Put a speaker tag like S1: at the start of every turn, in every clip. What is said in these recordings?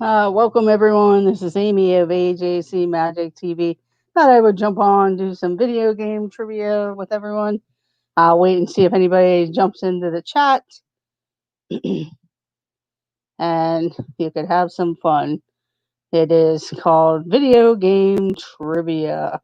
S1: Welcome everyone. This is Amy of AJC Magic TV. Thought I would jump on, do some video game trivia with everyone. I'll wait and see if anybody jumps into the chat, and you could have some fun. It is called Video Game Trivia.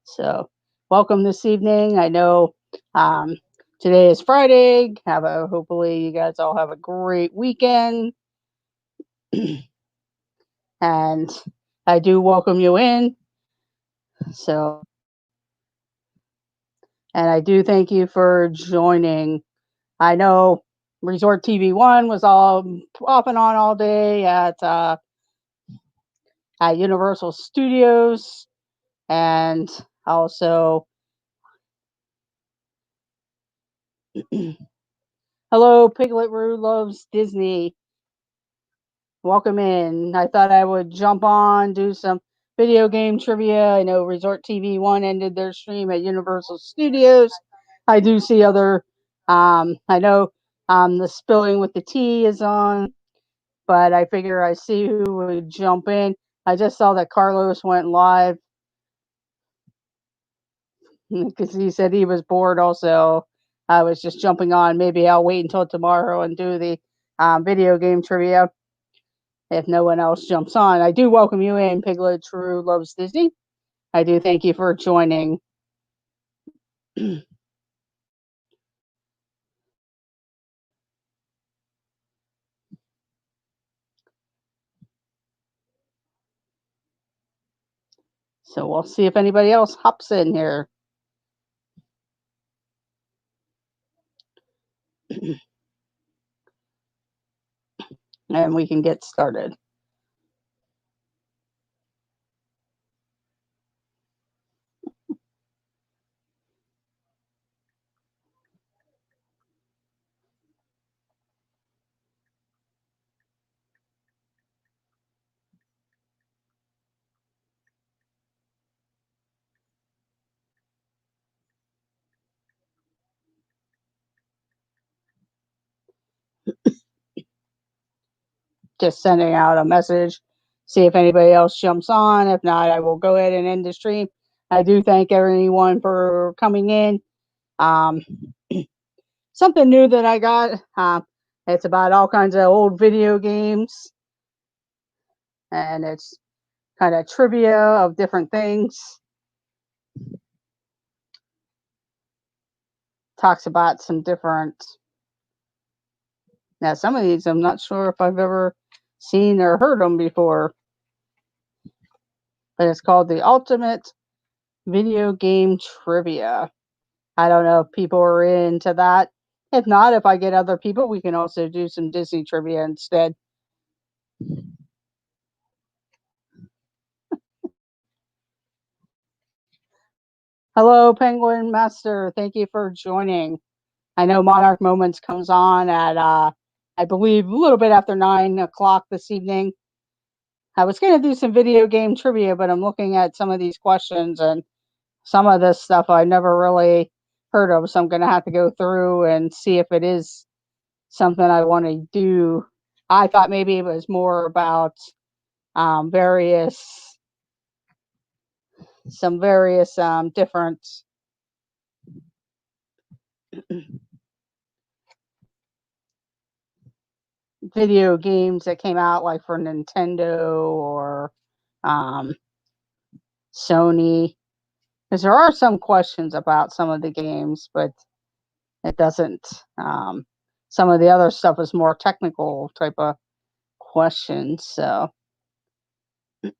S1: So, welcome this evening. I know today is Friday. Hopefully you guys all have a great weekend, and I do welcome you in. So, and I do thank you for joining. I know Resort TV One was all off and on all day at Universal Studios, and also hello, Piglet Roo loves Disney. Welcome in. I thought I would jump on, do some video game trivia. I know Resort TV One ended their stream at Universal Studios. I do see other. I know the Spilling with the Tea is on, but I figure I see who would jump in. I just saw that Carlos went live because he said he was bored also. I was just jumping on. Maybe I'll wait until tomorrow and do the video game trivia if no one else jumps on. I do welcome you in, Piglet True Loves Disney. I do thank you for joining. So we'll see if anybody else hops in here. And we can get started. Just sending out a message, see if anybody else jumps on. If not, I will go ahead and end the stream. I do thank everyone for coming in. Um, something new that I got. It's about all kinds of old video games, and it's kind of trivia of different things. Talks about some different. Now, some of these I'm not sure if I've ever seen or heard them before, but it's called the Ultimate Video Game Trivia. I don't know if people are into that. If not, if I get other people, we can also do some Disney trivia instead. Hello, Penguin Master. Thank you for joining. I know Monarch Moments comes on at, I believe, a little bit after 9 o'clock this evening. I was going to do some video game trivia, but I'm looking at some of these questions, and some of this stuff I never really heard of, so I'm going to have to go through and see if it is something I want to do. I thought maybe it was more about some various different video games that came out, like for Nintendo or Sony, because there are some questions about some of the games, but it doesn't. Some of the other stuff is more technical type of questions, so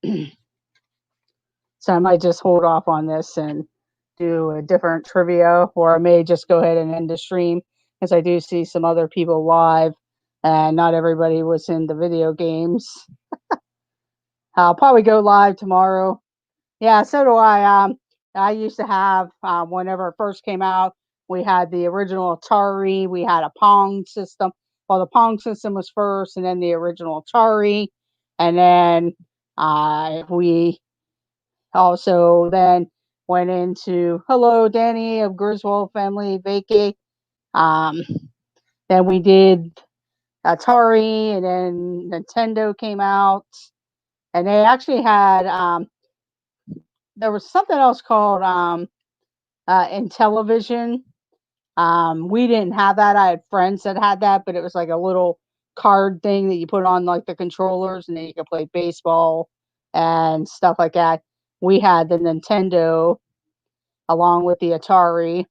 S1: I might just hold off on this and do a different trivia, or I may just go ahead and end the stream, because I do see some other people live, and not everybody was in the video games. I'll probably go live tomorrow. Yeah, so do I. I used to have, whenever it first came out, we had the original Atari, we had a Pong system. Well, the Pong system was first, and then the original Atari, and then we also then went into Hello Danny of Griswold Family Vacay. Then we did Atari, and then Nintendo came out, and they actually had there was something else called Intellivision. We didn't have that. I had friends that had that, but it was like a little card thing that you put on like the controllers, and then you could play baseball and stuff like that. We had the Nintendo along with the Atari,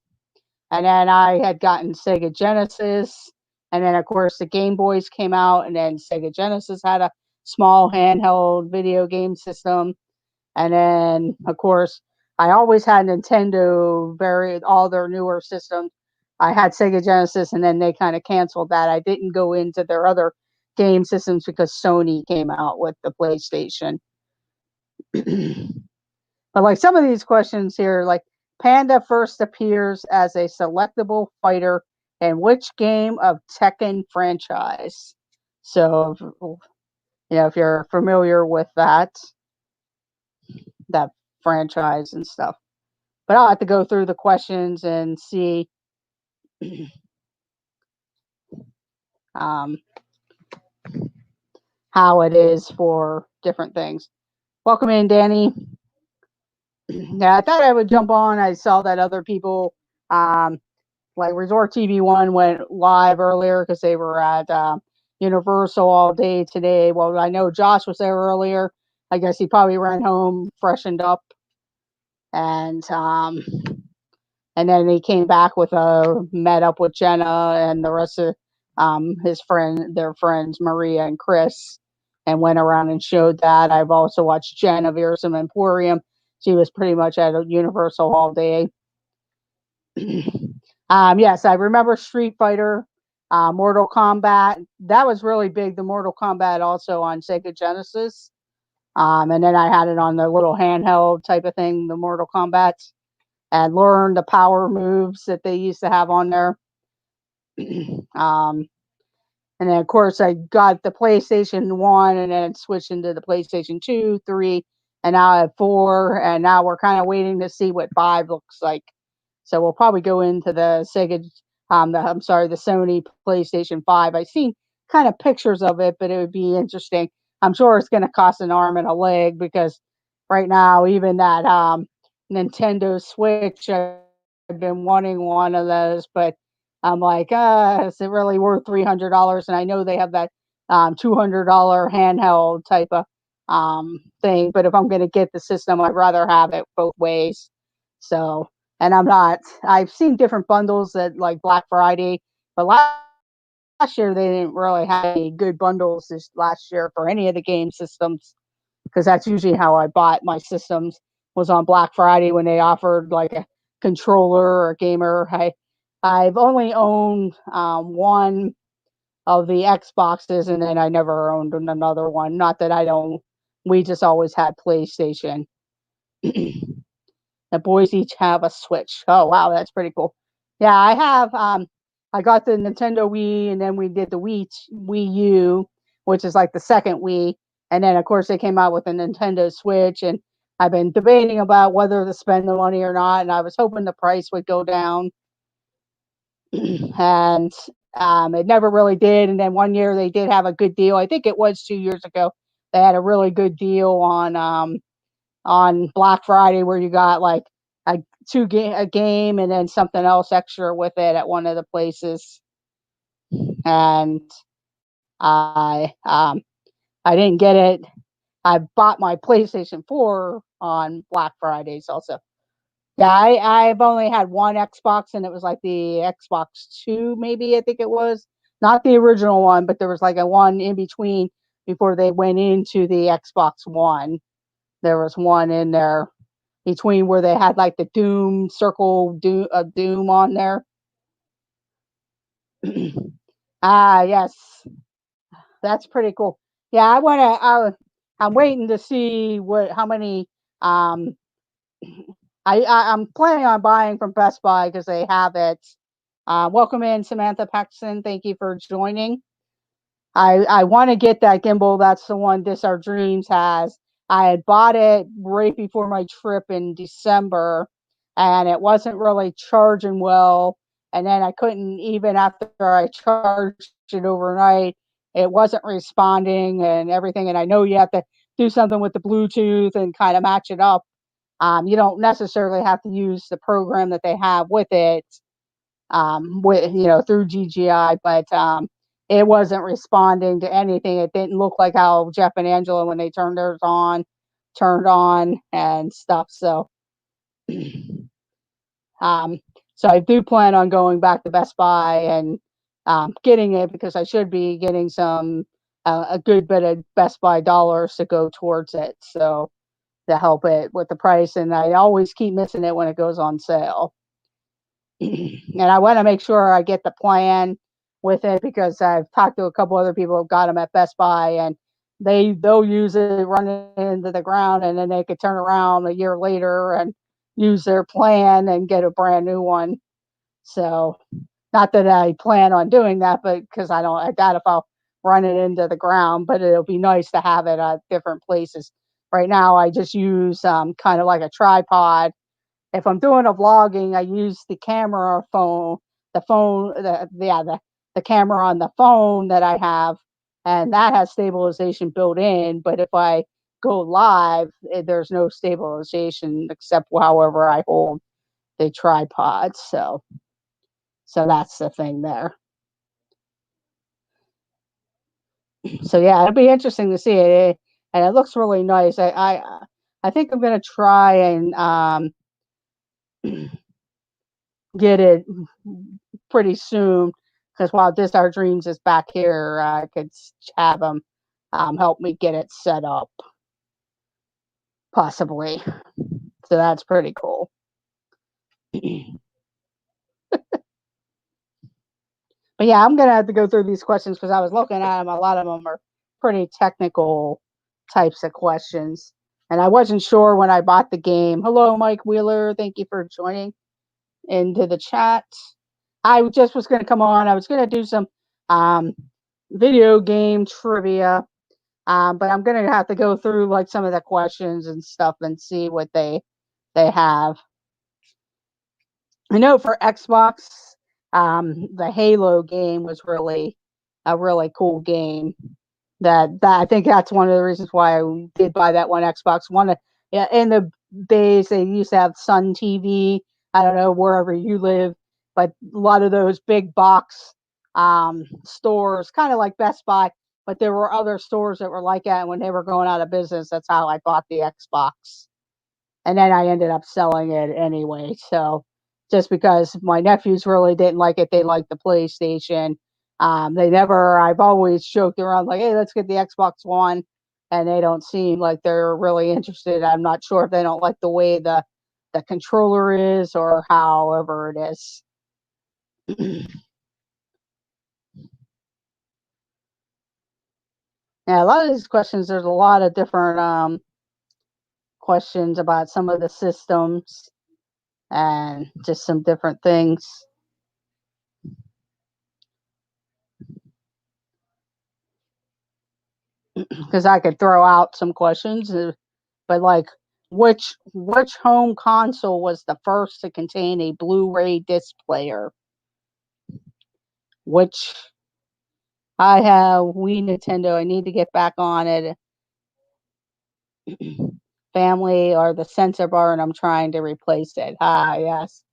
S1: and then I had gotten Sega Genesis, and then of course the Game Boys came out, and then Sega Genesis had a small handheld video game system, and then of course I always had Nintendo, all their newer systems. I had Sega Genesis, and then they kind of canceled that. I didn't go into their other game systems because Sony came out with the PlayStation. But like some of these questions here, like Panda first appears as a selectable fighter in which game of Tekken franchise? So, if you're familiar with that franchise and stuff. But I'll have to go through the questions and see um, how it is for different things. Welcome in, Danny. Yeah, I thought I would jump on. I saw that other people, like Resort TV One, went live earlier because they were at Universal all day today. Well, I know Josh was there earlier. I guess he probably ran home, freshened up, and then he came back with met up with Jenna and the rest of their friends Maria and Chris, and went around and showed that. I've also watched Jen of Earsome Emporium. She was pretty much at Universal all day. Yes, I remember Street Fighter, Mortal Kombat. That was really big. The Mortal Kombat also on Sega Genesis. And then I had it on the little handheld type of thing, the Mortal Kombat, and learned the power moves that they used to have on there. And then, of course, I got the PlayStation 1 and then switched into the PlayStation 2, 3, and now I have 4. And now we're kind of waiting to see what 5 looks like. So we'll probably go into the Sega, the Sony PlayStation 5. I've seen kind of pictures of it, but it would be interesting. I'm sure it's going to cost an arm and a leg because right now, even that Nintendo Switch, I've been wanting one of those, but I'm like, is it really worth $300? And I know they have that $200 handheld type of thing, but if I'm going to get the system, I'd rather have it both ways. So, and I've seen different bundles that like Black Friday, but last year they didn't really have any good bundles this last year for any of the game systems, because that's usually how I bought my systems, was on Black Friday when they offered like a controller or a gamer. I've only owned one of the Xboxes, and then I never owned another one. Not that I don't. We just always had PlayStation. The boys each have a Switch. Oh wow, that's pretty cool. Yeah, I have. I got the Nintendo Wii, and then we did the Wii U, which is like the second Wii, and then of course they came out with the Nintendo Switch, and I've been debating about whether to spend the money or not, and I was hoping the price would go down, and it never really did. And then one year they did have a good deal. I think it was 2 years ago. They had a really good deal on Black Friday where you got like a game and then something else extra with it at one of the places. And I didn't get it. I bought my PlayStation 4 on Black Fridays also. Yeah, I've only had one Xbox, and it was like the Xbox 2, maybe, I think it was. Not the original one, but there was like a one in between before they went into the Xbox One. There was one in there between where they had like the Doom circle Doom on there. Yes, that's pretty cool. Yeah, I'm waiting to see how many. I'm planning on buying from Best Buy because they have it. Welcome in, Samantha Paxton. Thank you for joining. I want to get that gimbal. That's the one This Our Dreams has. I had bought it right before my trip in December, and it wasn't really charging well. And then I couldn't, even after I charged it overnight, it wasn't responding and everything. And I know you have to do something with the Bluetooth and kind of match it up. You don't necessarily have to use the program that they have with it, through GGI, but it wasn't responding to anything. It didn't look like how Jeff and Angela, when they turned theirs on, turned on and stuff. So, um, so I do plan on going back to Best Buy and getting it, because I should be getting some a good bit of Best Buy dollars to go towards it. So to help it with the price, and I always keep missing it when it goes on sale. And I want to make sure I get the plan with it, because I've talked to a couple other people who got them at Best Buy, and they'll use it, run it into the ground, and then they could turn around a year later and use their plan and get a brand new one. So, not that I plan on doing that, but because I doubt if I'll run it into the ground, but it'll be nice to have it at different places. Right now, I just use kind of like a tripod. If I'm doing a vlogging, I use the camera phone, the camera on the phone that I have, and that has stabilization built in. But if I go live, there's no stabilization except however I hold the tripod. So that's the thing there. So yeah, it'll be interesting to see it, and it looks really nice. I think I'm gonna try and get it pretty soon, because while Just Our Dreams is back here, I could have them help me get it set up, possibly. So that's pretty cool. But yeah, I'm gonna have to go through these questions, because I was looking at them. A lot of them are pretty technical types of questions, and I wasn't sure when I bought the game. Hello, Mike Wheeler. Thank you for joining into the chat. I just was going to come on. I was going to do some um, video game trivia, but I'm going to have to go through like some of the questions and stuff and see what they have. I know for Xbox, the Halo game was really a really cool game. That I think that's one of the reasons why I did buy that one Xbox. Yeah, in the days they used to have Sun TV. I don't know wherever you live, but a lot of those big box stores, kind of like Best Buy, but there were other stores that were like that. And when they were going out of business, that's how I bought the Xbox. And then I ended up selling it anyway. So just because my nephews really didn't like it, they liked the PlayStation. I've always joked around like, hey, let's get the Xbox One. And they don't seem like they're really interested. I'm not sure if they don't like the way the controller is or however it is. Yeah, a lot of these questions, there's a lot of different questions about some of the systems and just some different things. Because I could throw out some questions, but like, which home console was the first to contain a Blu-ray disc player? Which I have Wii, Nintendo. I need to get back on it. Family or the sensor bar, and I'm trying to replace it. Yes.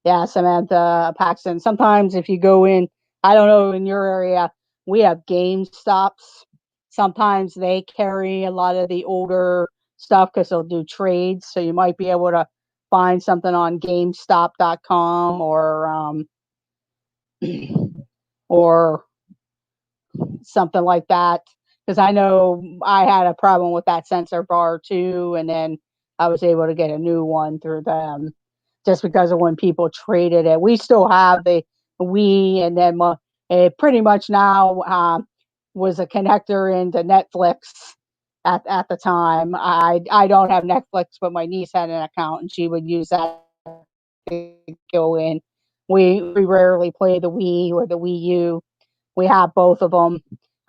S1: Yeah, Samantha Paxton. Sometimes if you go in, I don't know, in your area, we have GameStops. Sometimes they carry a lot of the older stuff because they'll do trades. So you might be able to find something on GameStop.com or something like that. Because I know I had a problem with that sensor bar too, and then I was able to get a new one through them, just because of when people traded it. We still have the Wii, and then it pretty much now was a connector into Netflix at the time. I don't have Netflix, but my niece had an account, and she would use that to go in. We rarely play the Wii or the Wii U. We have both of them.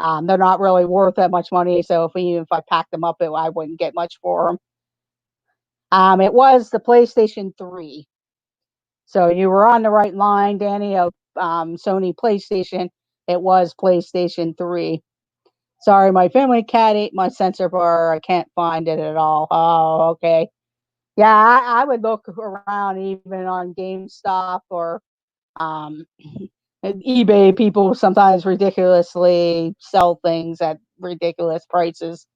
S1: They're not really worth that much money, so even if I packed them up, I wouldn't get much for them. It was the PlayStation 3. So you were on the right line, Danny, of Sony PlayStation. It was PlayStation 3. Sorry, my family cat ate my sensor bar. I can't find it at all. Oh, okay. Yeah, I would look around even on GameStop or um, eBay. People sometimes ridiculously sell things at ridiculous prices,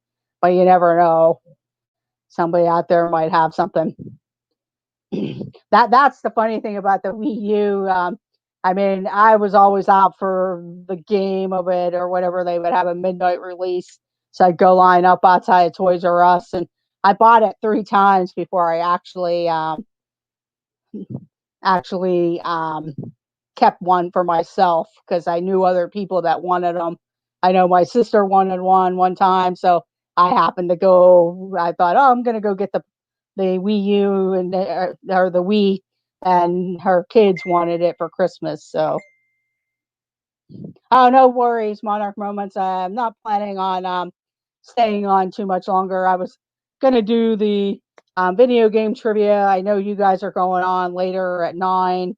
S1: but you never know. Somebody out there might have something. That's the funny thing about the Wii U. I mean, I was always out for the game of it or whatever. They would have a midnight release, so I'd go line up outside Toys R Us, and I bought it 3 times before I actually kept one for myself because I knew other people that wanted them. I know my sister wanted one time, so I happened to go. I thought, oh, I'm gonna go get the Wii U and or the Wii, and her kids wanted it for Christmas. So, oh, no worries, Monarch Moments. I'm not planning on staying on too much longer. I was gonna do the video game trivia. I know you guys are going on later at 9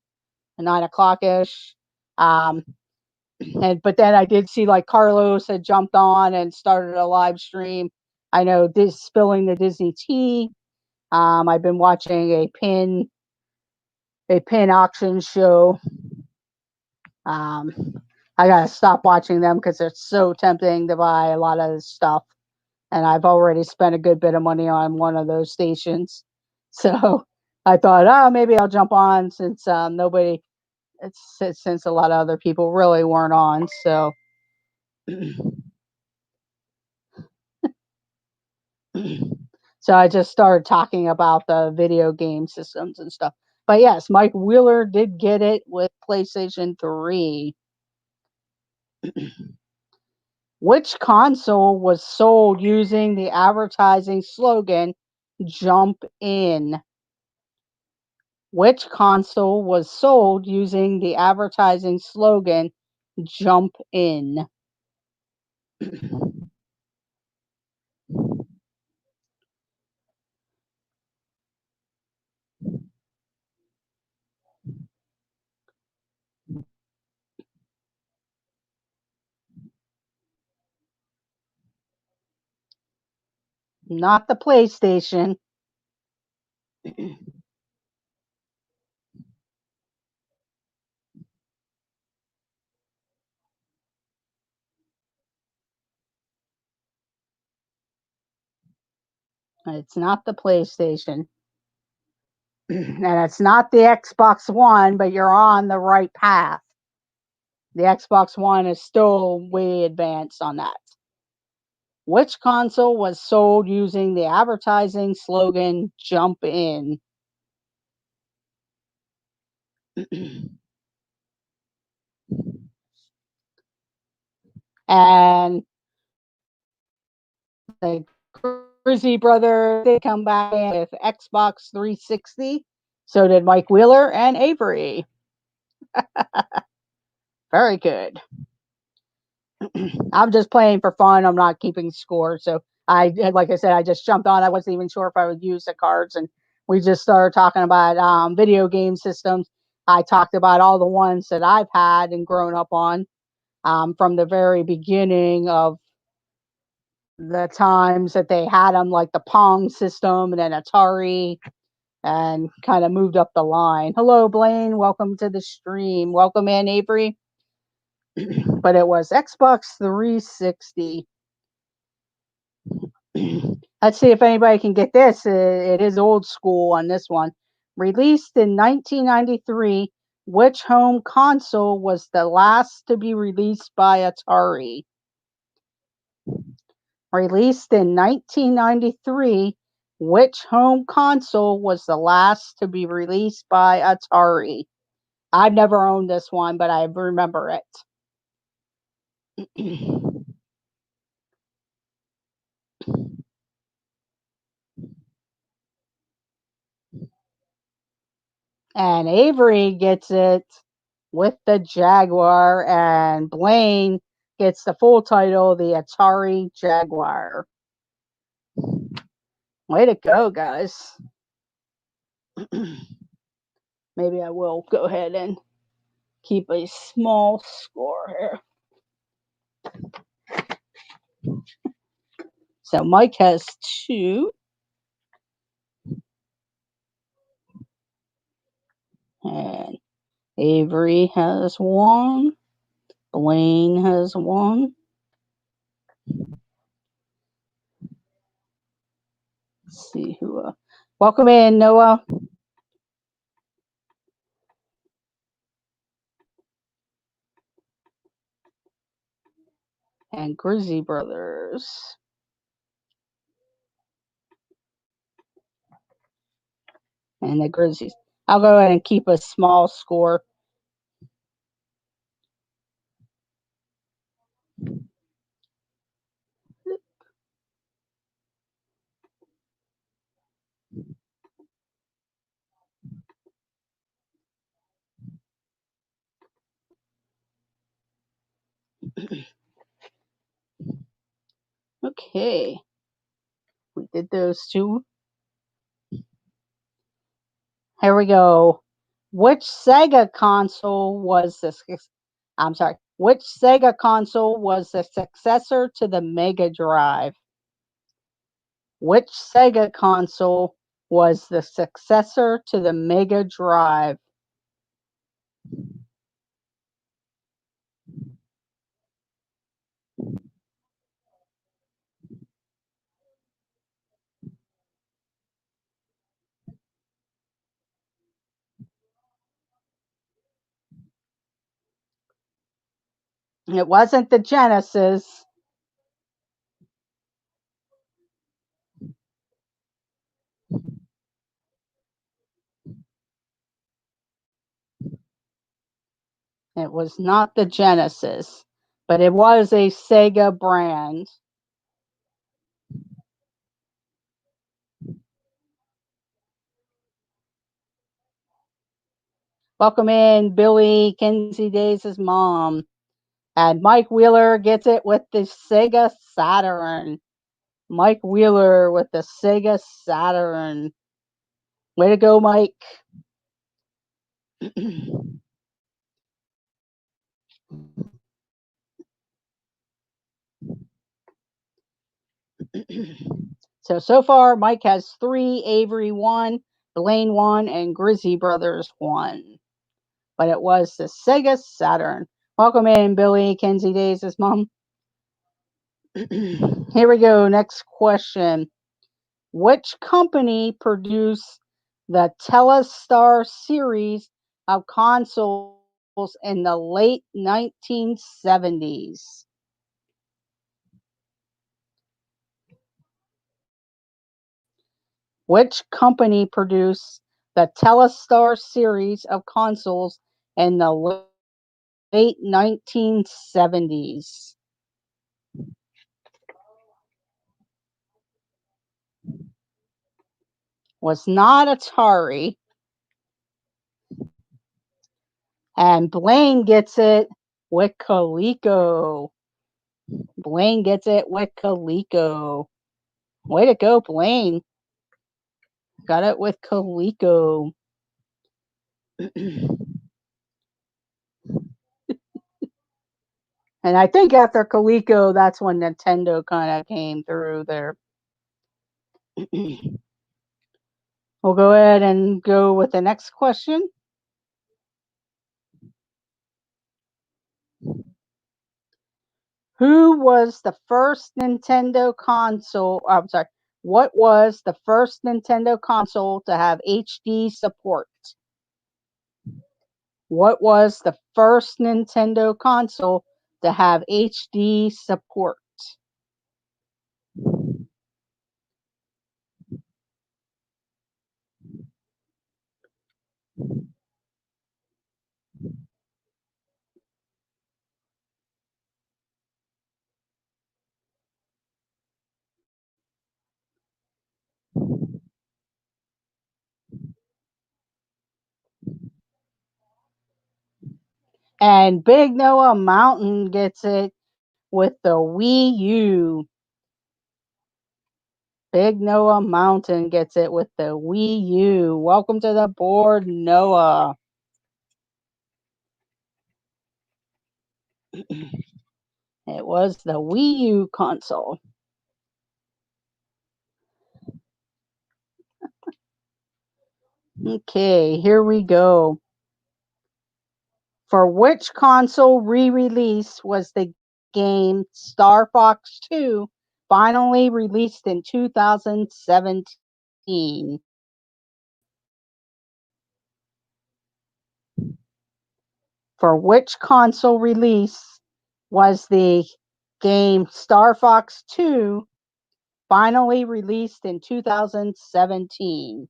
S1: o'clock ish. Um, but then I did see like Carlos had jumped on and started a live stream. I know this spilling the Disney tea. I've been watching a pin auction show. Um, I gotta stop watching them because it's so tempting to buy a lot of this stuff, and I've already spent a good bit of money on one of those stations. So I thought, oh, maybe I'll jump on since nobody, since a lot of other people really weren't on. So so I just started talking about the video game systems and stuff. But yes, Mike Wheeler did get it with PlayStation 3. Which console was sold using the advertising slogan "Jump In"? Which console was sold using the advertising slogan "Jump In"? Not the PlayStation. It's not the PlayStation. And it's not the Xbox One, but you're on the right path. The Xbox One is still way advanced on that. Which console was sold using the advertising slogan "Jump In"? And the Grizzy brother did come back with Xbox 360. So did Mike Wheeler and Avery. Very good. I'm just playing for fun. I'm not keeping score. So like I said, I just jumped on. I wasn't even sure if I would use the cards, and we just started talking about video game systems. I talked about all the ones that I've had and grown up on from the very beginning of the times that they had them, like the Pong system and then Atari, and kind of moved up the line. Hello, Blaine. Welcome to the stream. Welcome in, Avery. But it was Xbox 360. Let's see if anybody can get this. It is old school on this one. Released in 1993, which home console was the last to be released by Atari? Released in 1993, which home console was the last to be released by Atari? I've never owned this one, but I remember it. And Avery gets it with the Jaguar, and Blaine gets the full title, the Atari Jaguar. Way to go, guys. Maybe I will go ahead and keep a small score here. So Mike has 2. And Avery has 1. Blaine has 1. Let's see who. Welcome in, Noah. And Grizzy Brothers. And the Grizzies. I'll go ahead and keep a small score. Okay. We did those 2. Here we go. Which Sega console was the Which Sega console was the successor to the Mega Drive? Which Sega console was the successor to the Mega Drive? It wasn't the Genesis. It was not the Genesis, but it was a Sega brand. Welcome in, Billy Kinsey Days' mom. And Mike Wheeler gets it with the Sega Saturn. Mike Wheeler with the Sega Saturn. Way to go, Mike. So far, Mike has 3, Avery 1, Blaine 1, and Grizzy Brothers 1. But it was the Sega Saturn. Welcome in, Billy Kenzie Days' mom. Here we go. Next question. Which company produced the Telestar series of consoles in the late 1970s? Which company produced the Telestar series of consoles in the late 1970s? Was not Atari. And Blaine gets it with Coleco. Blaine gets it with Coleco. Way to go, Blaine. Got it with Coleco. And I think after Coleco, that's when Nintendo kind of came through there. We'll go ahead and go with the next question. Who was the first Nintendo console? I'm sorry. What was the first Nintendo console to have HD support? What was the first Nintendo console to have HD support? And Big Noah Mountain gets it with the Wii U. Big Noah Mountain gets it with the Wii U. Welcome to the board, Noah. It was the Wii U console. Okay, here we go. For which console re-release was the game Star Fox 2 finally released in 2017? For which console release was the game Star Fox 2 finally released in 2017?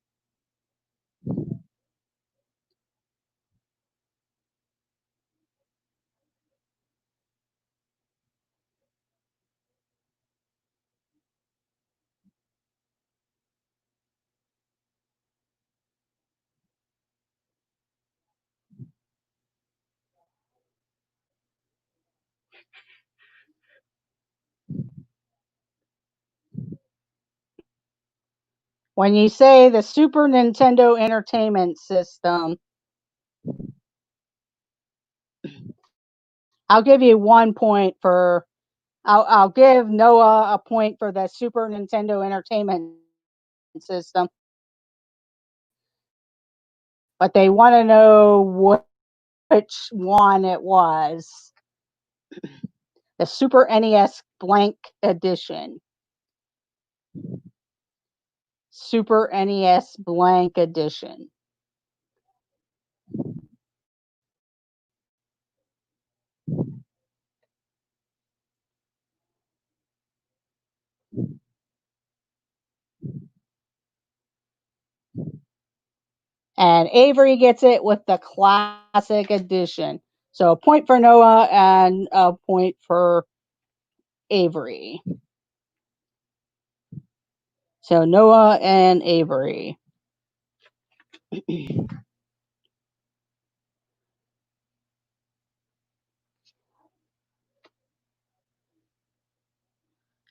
S1: When you say the Super Nintendo Entertainment System, I'll give you 1 point for I'll give Noah a point for the Super Nintendo Entertainment System, but they want to know which one it was. The Super NES Blank Edition. Super NES Blank Edition. And Avery gets it with the Classic Edition. So a point for Noah and a point for Avery. So Noah and Avery.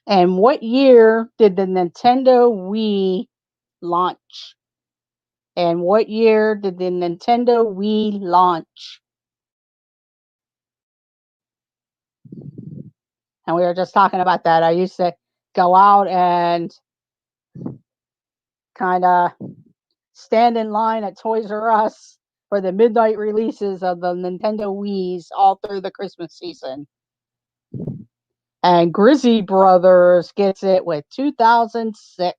S1: And what year did the Nintendo Wii launch? And what year did the Nintendo Wii launch? And we were just talking about that. I used to go out and kind of stand in line at Toys R Us for the midnight releases of the Nintendo Wiis all through the Christmas season. And Grizzy Brothers gets it with 2006.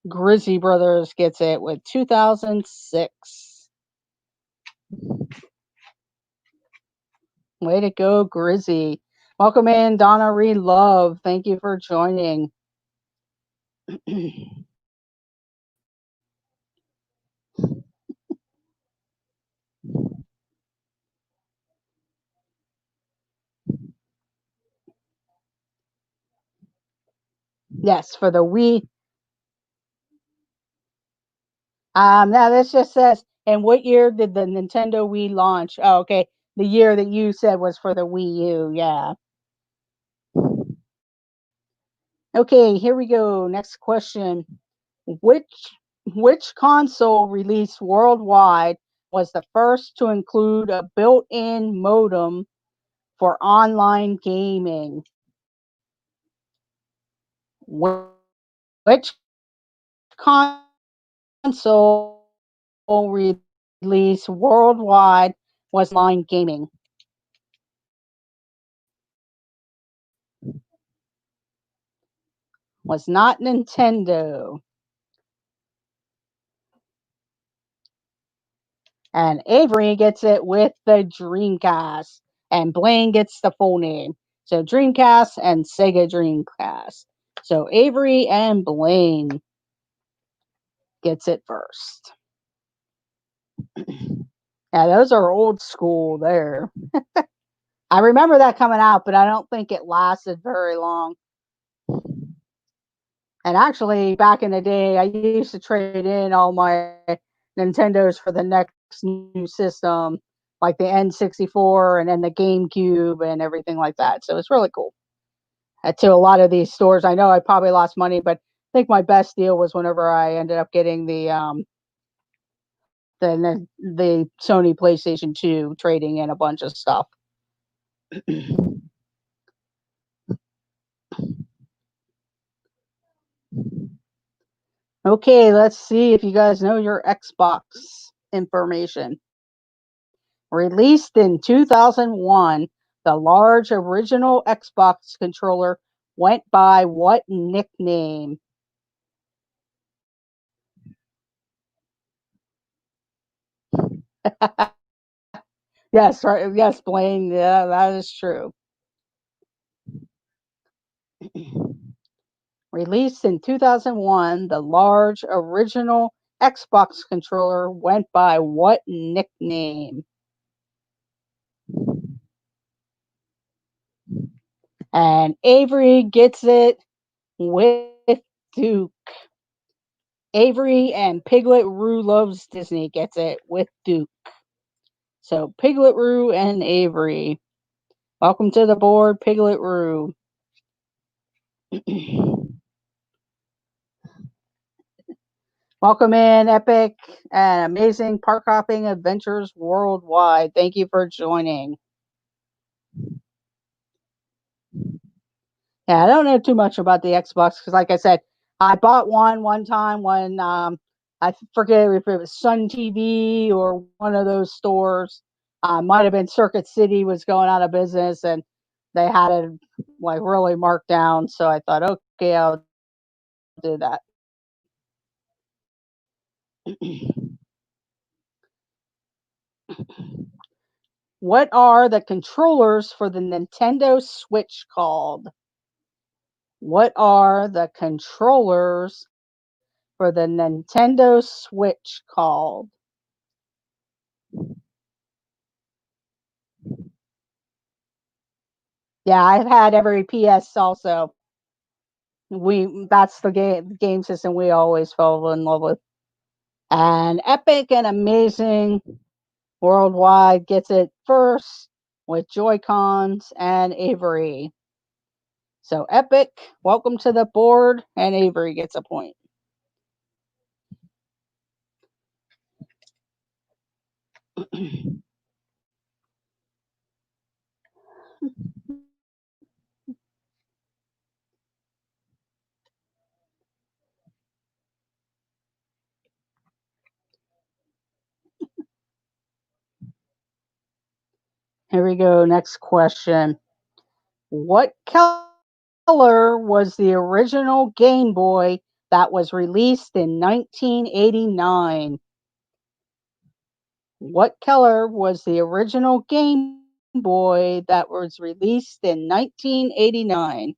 S1: Grizzy Brothers gets it with 2006. Way to go, Grizzy. Welcome in, Donna Reed Love. Thank you for joining. Yes, for the Wii. Now this just says, and what year did the Nintendo Wii launch? Oh, okay. The year that you said was for the Wii U. Yeah. Okay, here we go. Next question. Which console released worldwide was the first to include a built-in modem for online gaming? Which console released worldwide was online gaming? Was not Nintendo. And Avery gets it with the Dreamcast. And Blaine gets the full name. So Dreamcast and Sega Dreamcast. So Avery and Blaine gets it first. Yeah, those are old school there. I remember that coming out, but I don't think it lasted very long. And actually, back in the day, I used to trade in all my Nintendos for the next new system. like the N64 and then the GameCube and everything like that. So it's really cool. To a lot of these stores, I know I probably lost money, but I think my best deal was whenever I ended up getting the Sony PlayStation 2, trading in a bunch of stuff. Okay, let's see if you guys know your Xbox information. Released in 2001, the large original Xbox controller went by what nickname? Yes, right. Yes, Blaine. Yeah, that is true. Released in 2001, the large original Xbox controller went by what nickname? And Avery gets it with Duke. Avery and Piglet Roo Loves Disney gets it with Duke. So Piglet Roo and Avery. Welcome to the board, Piglet Roo. Welcome in, Epic and Amazing Park Hopping Adventures Worldwide. Thank you for joining. Yeah, I don't know too much about the Xbox because, like I said, I bought one time when I forget if it was Sun TV or one of those stores. Might have been Circuit City was going out of business and they had it like really marked down. So I thought, okay, I'll do that. What are the controllers for the Nintendo Switch called? What are the controllers for the Nintendo Switch called? Yeah, I've had every PS also. That's the game system we always fell in love with. And Epic and Amazing Worldwide gets it first with Joy-Cons and Avery. So Epic, welcome to the board, and Avery gets a point. Here we go. Next question. What color was the original Game Boy that was released in 1989? What color was the original Game Boy that was released in 1989?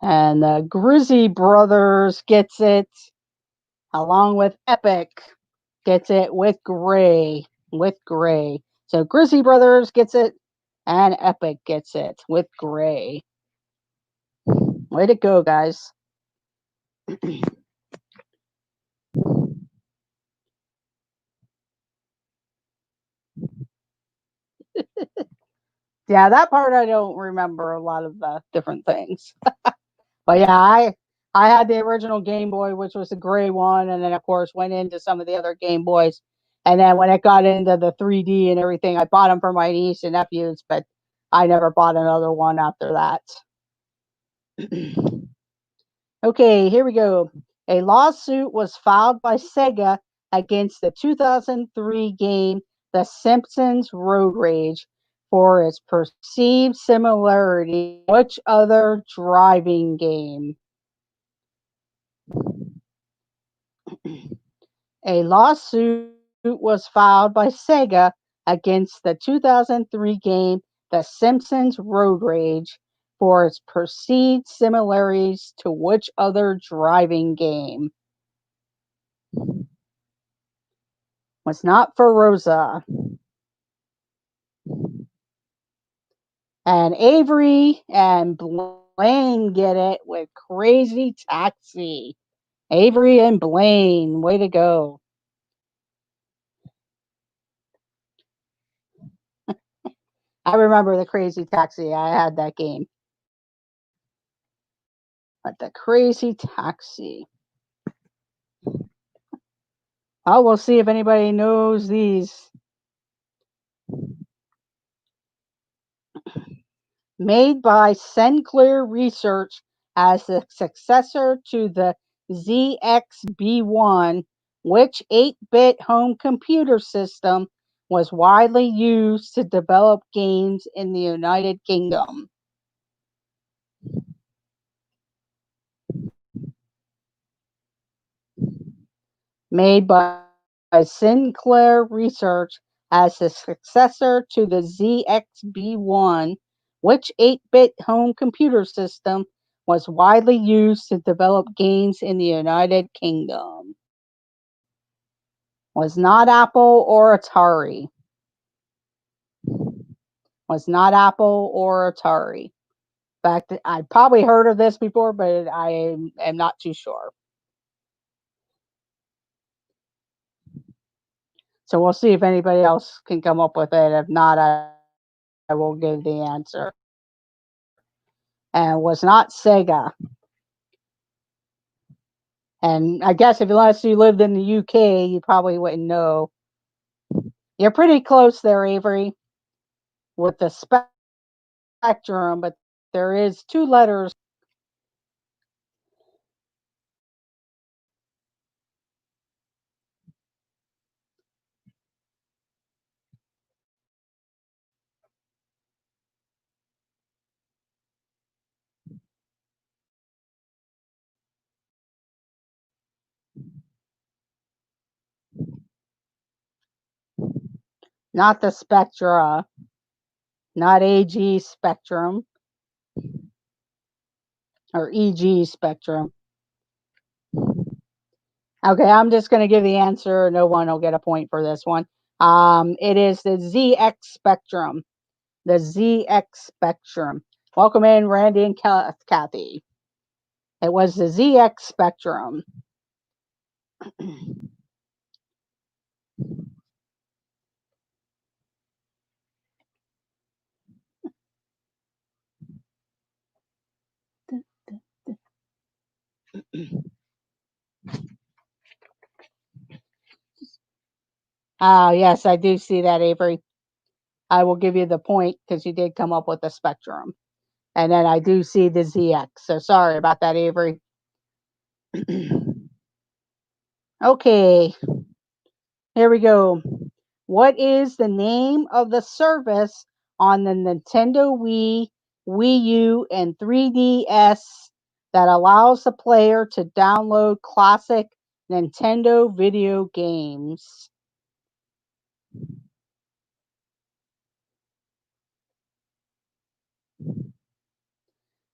S1: And the Grizzy Brothers gets it, along with Epic gets it with gray. With gray. So Grizzy Brothers gets it, and Epic gets it with gray. Way to go, guys. Yeah, that part I don't remember a lot of the different things. But yeah, I had the original Game Boy, which was the gray one, and then of course went into some of the other Game Boys. And then when it got into the 3D and everything, I bought them for my niece and nephews, but I never bought another one after that. Okay, here we go. A lawsuit was filed by Sega against the 2003 game The Simpsons Road Rage for its perceived similarity to which other driving game? A lawsuit was filed by Sega against the 2003 game The Simpsons Road Rage for its perceived similarities to which other driving game? Was not Forza. And Avery and Blaine get it with Crazy Taxi. Avery and Blaine, way to go. I remember the Crazy Taxi. I had that game. But the Crazy Taxi. Oh, we'll see if anybody knows these. Made by Sinclair Research as the successor to the ZXB1, which 8-bit home computer system was widely used to develop games in the United Kingdom. Made by Sinclair Research as the successor to the ZXB1, which 8-bit home computer system was widely used to develop games in the United Kingdom. Was not Apple or Atari. Was not Apple or Atari. In fact, I probably heard of this before, but I am not too sure. So we'll see if anybody else can come up with it. If not, I will give the answer. And was not Sega. And I guess unless you lived in the UK, you probably wouldn't know. You're pretty close there, Avery, with the Spectrum, but there is 2 letters. Not the Spectra, not AG Spectrum, or EG Spectrum. Okay, I'm just going to give the answer. No one will get a point for this one. It is the ZX Spectrum. The ZX Spectrum. Welcome in, Randy and Kathy. It was the ZX Spectrum. Yes, I do see that, Avery. I will give you the point because you did come up with the Spectrum. And then I do see the ZX. So sorry about that, Avery. Okay, here we go. What is the name of the service on the Nintendo Wii, Wii U, and 3DS that allows the player to download classic Nintendo video games?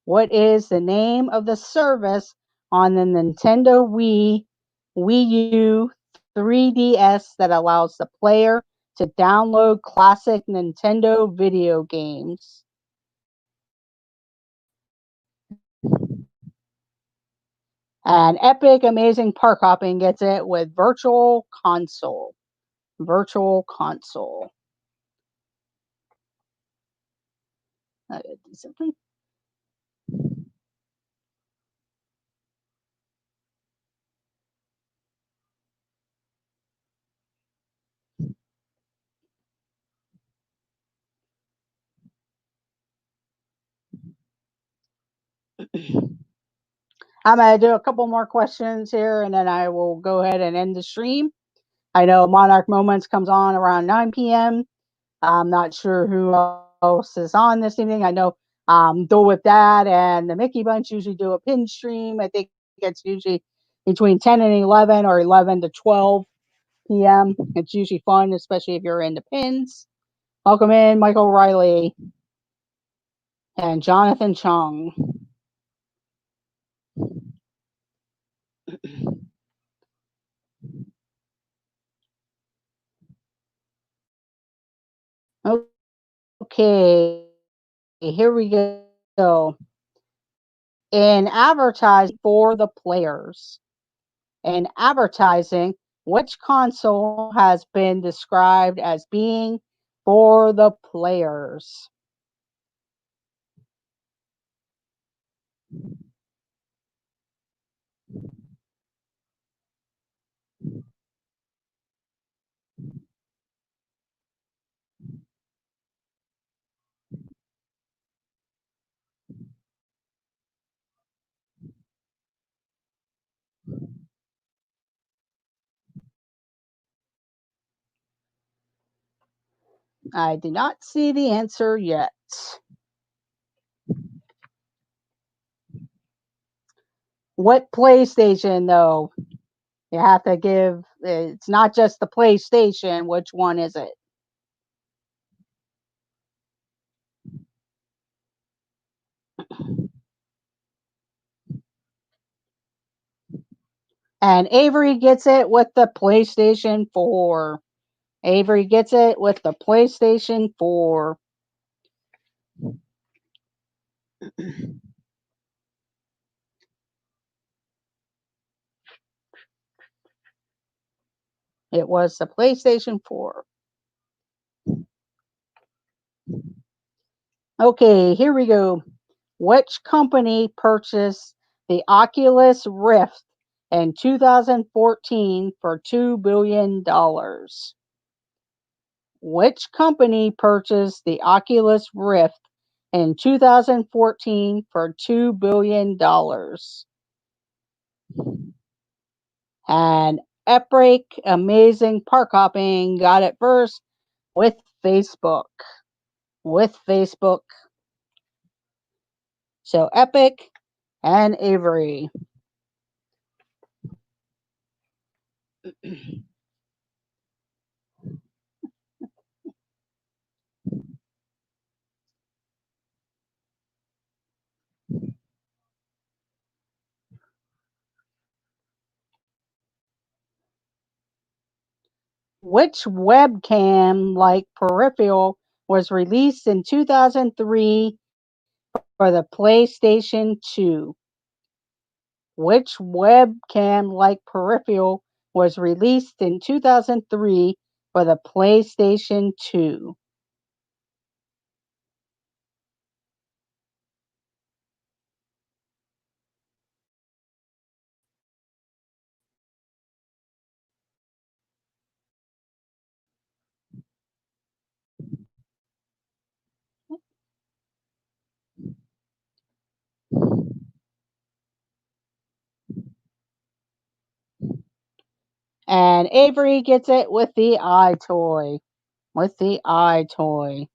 S1: What is the name of the service on the Nintendo Wii, Wii U, 3DS that allows the player to download classic Nintendo video games? And Epic Amazing Park Hopping gets it with Virtual Console. Virtual Console. Something. I'm going to do a couple more questions here and then I will go ahead and end the stream. I know Monarch Moments comes on around 9 p.m. I'm not sure who else is on this evening. I know Go With That and the Mickey Bunch usually do a pin stream. I think it's usually between 10 and 11 or 11 to 12 p.m. It's usually fun, especially if you're into pins. Welcome in, Michael Riley and Jonathan Chung. Okay. here we go. In advertising for the players. In advertising, which console has been described as being for the players? I do not see the answer yet. What PlayStation, though? You have to give, it's not just the PlayStation. Which one is it? And Avery gets it with the PlayStation 4. Avery gets it with the PlayStation 4. It was the PlayStation 4. Okay, here we go. Which company purchased the Oculus Rift in 2014 for $2 billion? Which company purchased the Oculus Rift in 2014 for $2 billion? And Epic Amazing Park Hopping got it first with Facebook. With Facebook. So Epic and Avery. Which webcam like peripheral was released in 2003 for the PlayStation 2? Which webcam like peripheral was released in 2003 for the PlayStation 2? And Avery gets it with the iToy. With the iToy.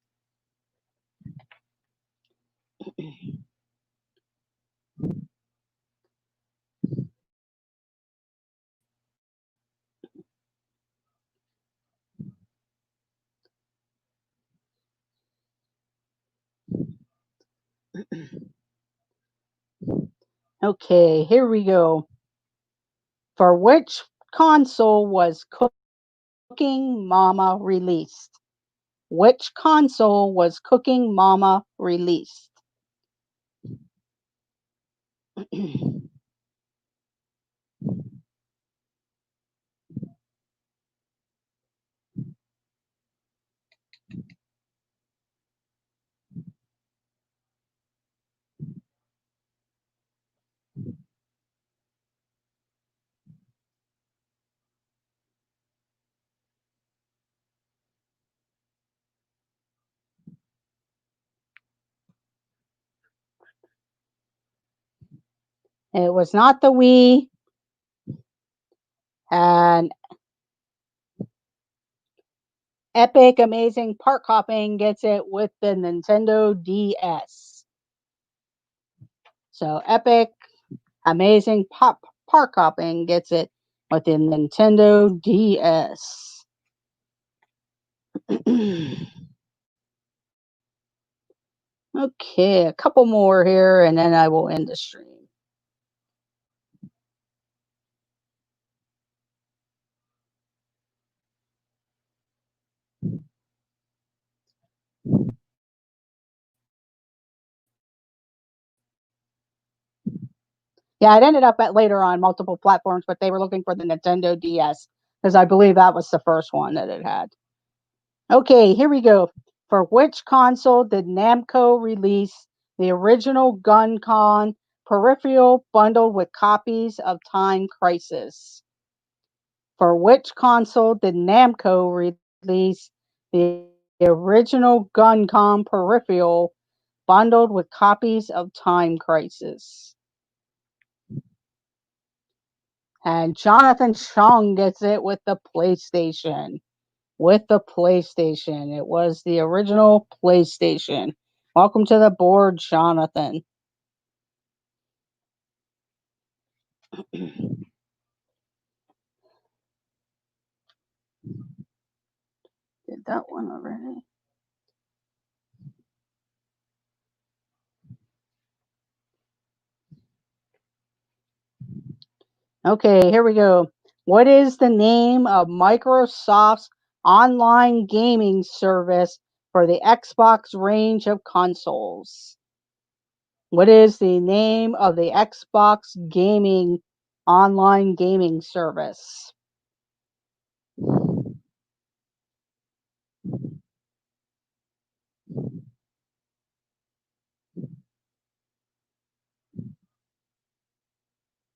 S1: Okay, here we go. For which console was Cooking Mama released? Which console was Cooking Mama released? It was not the Wii, and Epic Amazing Park Hopping gets it with the Nintendo DS. So Epic Amazing Park Hopping gets it with the Nintendo DS. Okay, a couple more here, and then I will end the stream. Yeah, it ended up at later on multiple platforms, but they were looking for the Nintendo DS because I believe that was the first one that it had. Okay, here we go. For which console did Namco release the original GunCon peripheral bundled with copies of Time Crisis? For which console did Namco release the original GunCon peripheral bundled with copies of Time Crisis? And Jonathan Chong gets it with the PlayStation. With the PlayStation. It was the original PlayStation. Welcome to the board, Jonathan. Did that one already? Okay, here we go. What is the name of Microsoft's online gaming service for the Xbox range of consoles? What is the name of the Xbox gaming online gaming service?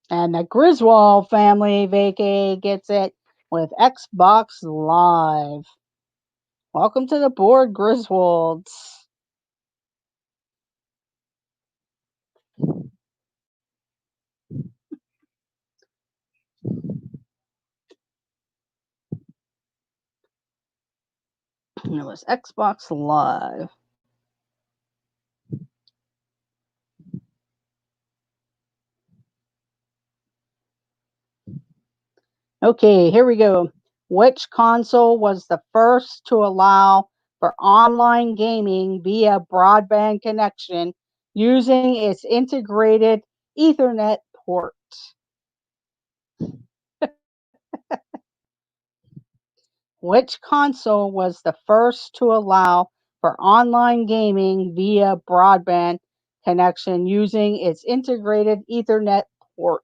S1: And the Griswold family vacay gets it with Xbox Live. Welcome to the board, Griswolds. It was Xbox Live. Okay, here we go. Which console was the first to allow for online gaming via broadband connection using its integrated Ethernet port? Which console was the first to allow for online gaming via broadband connection using its integrated Ethernet port?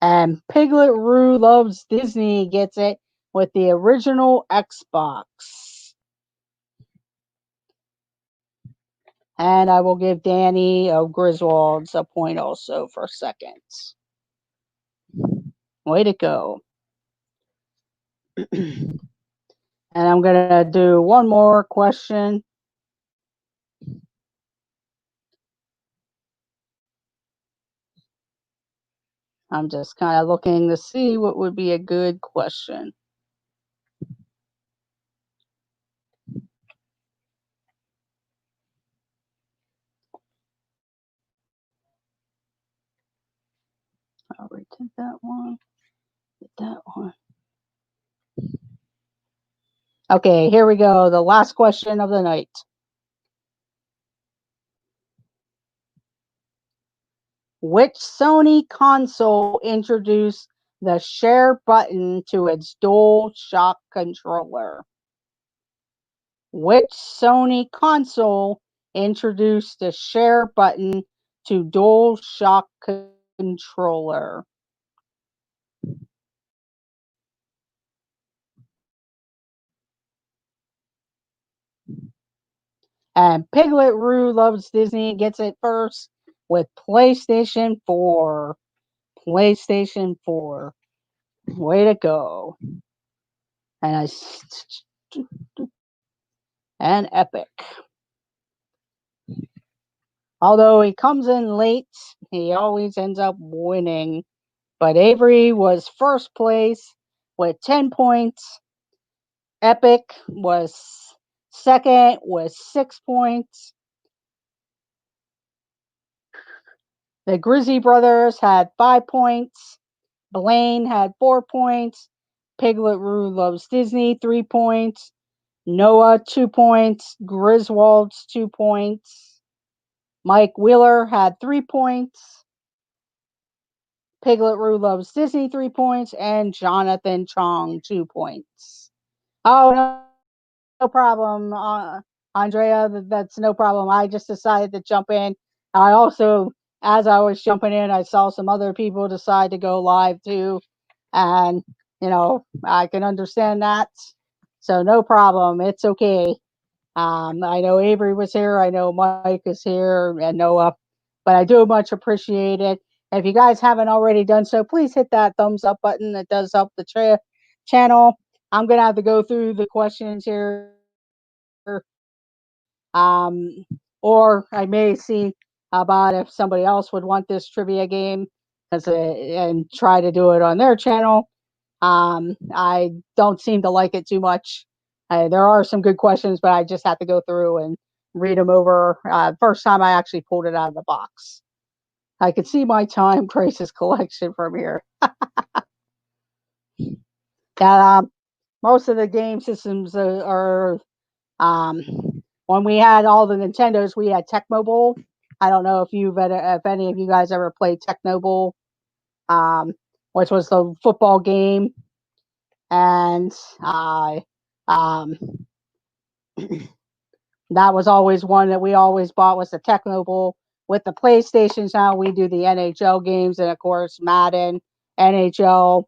S1: And Piglet Roo Loves Disney gets it with the original Xbox. And I will give Danny of Griswold's a point also for seconds. Way to go. And I'm going to do one more question. I'm just kind of looking to see what would be a good question. I'll retake that one. Get that one. Okay, here we go. The last question of the night. Which Sony console introduced the share button to its DualShock controller? Which Sony console introduced the share button to DualShock controller? And Piglet Roo Loves Disney gets it first with PlayStation 4. PlayStation 4. Way to go. And Epic. Although he comes in late, he always ends up winning. But Avery was first place with 10 points. Epic was second with 6 points. The Grizzy brothers had 5 points. Blaine had 4 points. Piglet Roo Loves Disney, 3 points. Noah, 2 points. Griswold's 2 points. Mike Wheeler had 3 points. Piglet Roo Loves Disney, 3 points. And Jonathan Chong, 2 points. Oh, no problem, Andrea. That's no problem. I just decided to jump in. I also as I was jumping in, I saw some other people decide to go live too, and I can understand that. So no problem. It's okay. I know Avery was here. I know Mike is here and Noah, but I do much appreciate it. If you guys haven't already done so, please hit that thumbs up button. It does help the channel. I'm going to have to go through the questions here. Um, or I may see about if somebody else would want this trivia game and try to do it on their channel. I don't seem to like it too much. There are some good questions, but I just have to go through and read them over. First time I actually pulled it out of the box. I can see my time crisis collection from here. Most of the game systems are when we had all the Nintendos, we had Tecmo Bowl. I don't know if any of you guys ever played Tecmo Bowl, which was the football game, and um, that was always one that we always bought was the Tecmo Bowl. With the PlayStations now, we do the NHL games and of course Madden, NHL.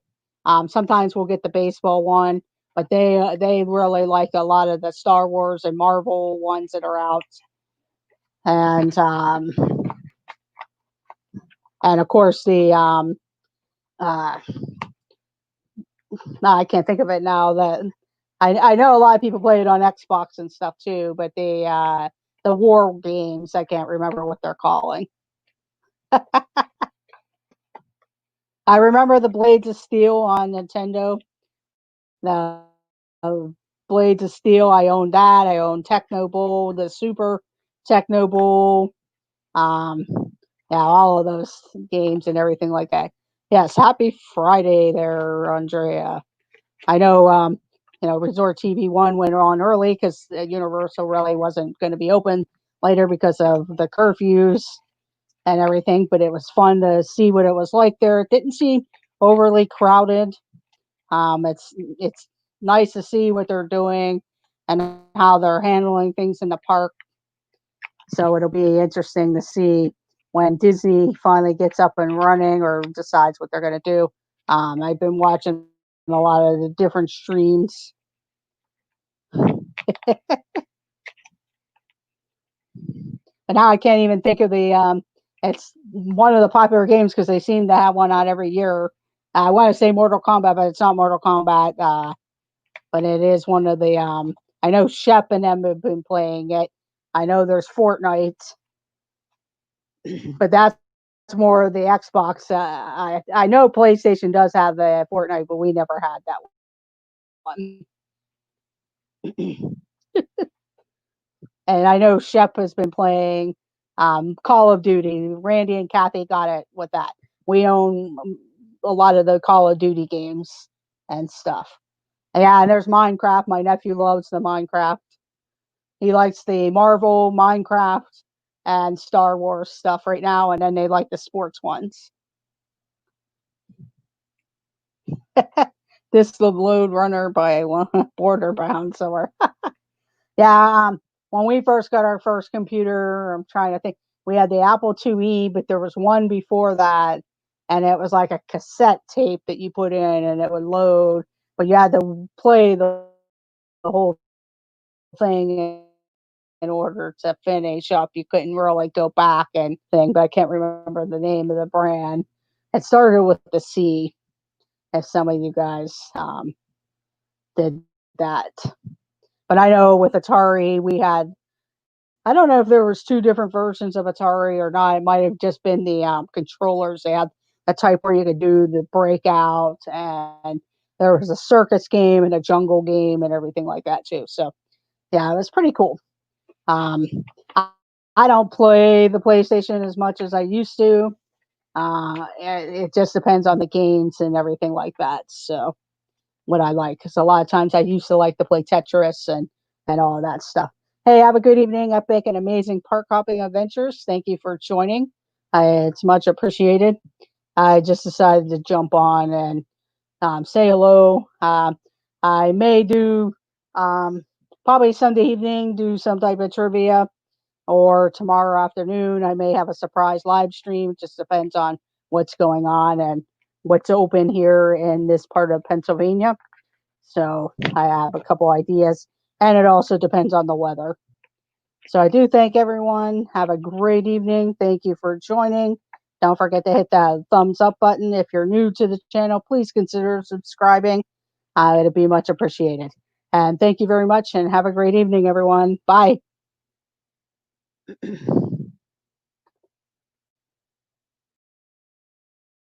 S1: Sometimes we'll get the baseball one, but they really like a lot of the Star Wars and Marvel ones that are out, and of course the I can't think of it now. That I know a lot of people play it on Xbox and stuff too, but the war games I can't remember what they're calling. I remember the Blades of Steel on Nintendo. The Blades of Steel, I owned that. I owned Tecmo Bowl, the Super Tecmo Bowl. Um, yeah, all of those games and everything like that. Yes, happy Friday there, Andrea. I know, Resort TV 1 went on early because Universal really wasn't going to be open later because of the curfews and everything, but it was fun to see what it was like there. It didn't seem overly crowded. It's nice to see what they're doing and how they're handling things in the park. So it'll be interesting to see when Disney finally gets up and running or decides what they're going to do. I've been watching a lot of the different streams. But now I can't even think of it's one of the popular games because they seem to have one out every year. I want to say Mortal Kombat, but it's not Mortal Kombat. But it is one of the, I know Shep and them have been playing it. I know there's Fortnite, but that's more of the Xbox. I know PlayStation does have the Fortnite, but we never had that one. And I know Shep has been playing Call of Duty. Randy and Kathy got it with that. We own a lot of the Call of Duty games and stuff. Yeah, and there's Minecraft. My nephew loves the Minecraft. He likes the Marvel, Minecraft, and Star Wars stuff right now, and then they like the sports ones. This the Lone Runner by Border Bound. So yeah, when we first got our first computer, I'm trying to think, we had the Apple IIe, but there was one before that, and it was like a cassette tape that you put in, and it would load, but you had to play the whole thing in order to finish up. You couldn't really go back and thing, but I can't remember the name of the brand. It started with the C, if some of you guys did that. But I know with Atari, we had, I don't know if there was two different versions of Atari or not. It might have just been the controllers. They had a type where you could do the breakout, and there was a circus game and a jungle game and everything like that too. So yeah, it was pretty cool. Um, I don't play the PlayStation as much as I used to. It just depends on the games and everything like that. So what I like, because a lot of times I used to like to play Tetris and all of that stuff. Hey, have a good evening, Epic and Amazing Park Hopping Adventures. Thank you for joining. It's much appreciated. I just decided to jump on and say hello. I may do probably Sunday evening do some type of trivia. or tomorrow afternoon, I may have a surprise live stream. Just depends on what's going on and what's open here in this part of Pennsylvania. So I have a couple ideas, and it also depends on the weather. So I do thank everyone. Have a great evening. Thank you for joining. Don't forget to hit that thumbs up button. If you're new to the channel, please consider subscribing. It'd be much appreciated. And thank you very much, and have a great evening, everyone. Bye.